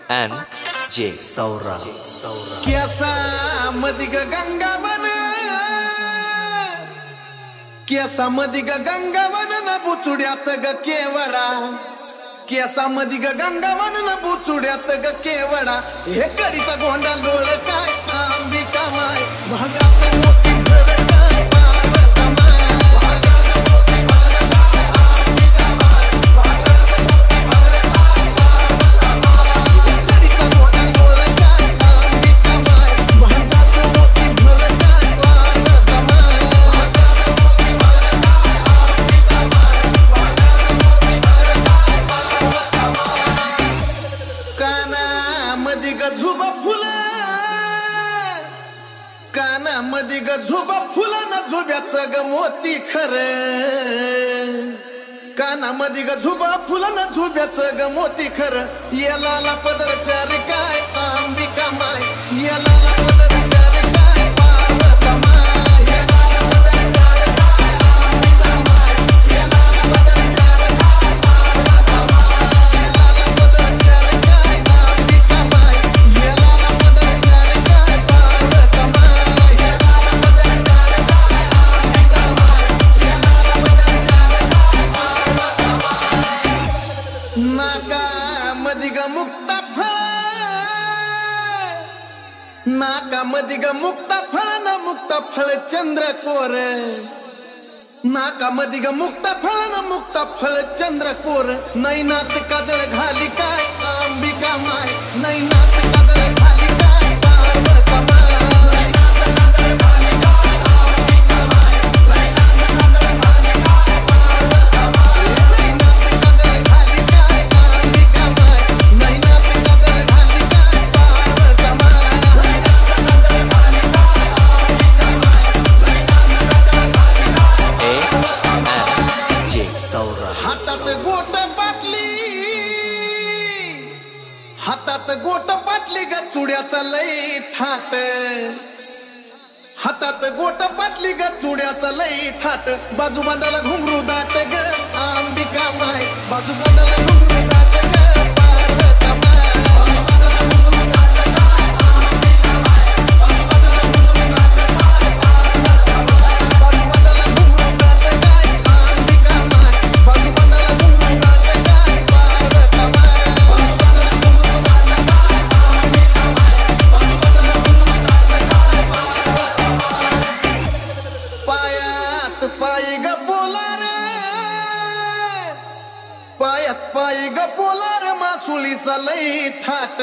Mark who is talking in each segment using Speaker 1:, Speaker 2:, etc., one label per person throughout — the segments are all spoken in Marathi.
Speaker 1: ANJ Saura.
Speaker 2: कैसा मदिग गंगावन कैसा मदिग गंगावन न बुचुड्यात ग केवडा कैसा मदिग गंगावन न बुचुड्यात ग केवडा हे कडीचा गोंडा लोळ काय अंबिका माय भागात मोठी घर काय पार्वता माय कानामध्ये ग झुबा फुला न झुब्याचं ग मोती खरं कानामध्ये ग झुबा फुला न झुब्याचं ग मोती खरं याला पदर चार काय अंबिका माय याला पदर चार काय पार्वता माय याला पदर चार काय अंबिका माय याला पदर चार काय पार्वता माय याला पदर चार काय अंबिका माय याला पदर चार काय पार्वता माय नाकामध्ये ग मुक्ता फळ न मुक्ता फळ चंद्रकोर नाकामध्ये ग मुक्ता फळ न मुक्ता फळ चंद्रकोर नैनात काजळ घाली काय अंबिका माय नैनात काजळ घाली काय पार्वता माय हातात गोट पाटली ग चुड्याचा लई थाट हातात गोट पाटली ग चुड्याचा लई थाट बाजू बांधाला घुंगरू दाट ग अंबिका माय बाजू बांधाला घुंगरू दाट ग पार्वता माय पायी ग पोलार मासुलीचा लई थाट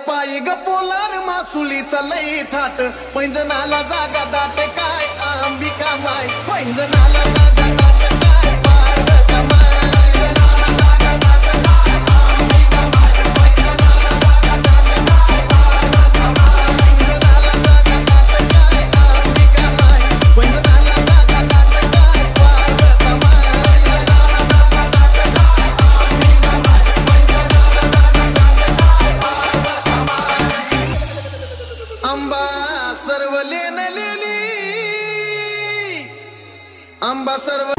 Speaker 2: पायी ग पोलार मासुलीचा लई थाट पैंजनाला जागा दाट काय अंबिका माय पैंजनाला जागा दाट काय पार्वता माय आंबा सर्व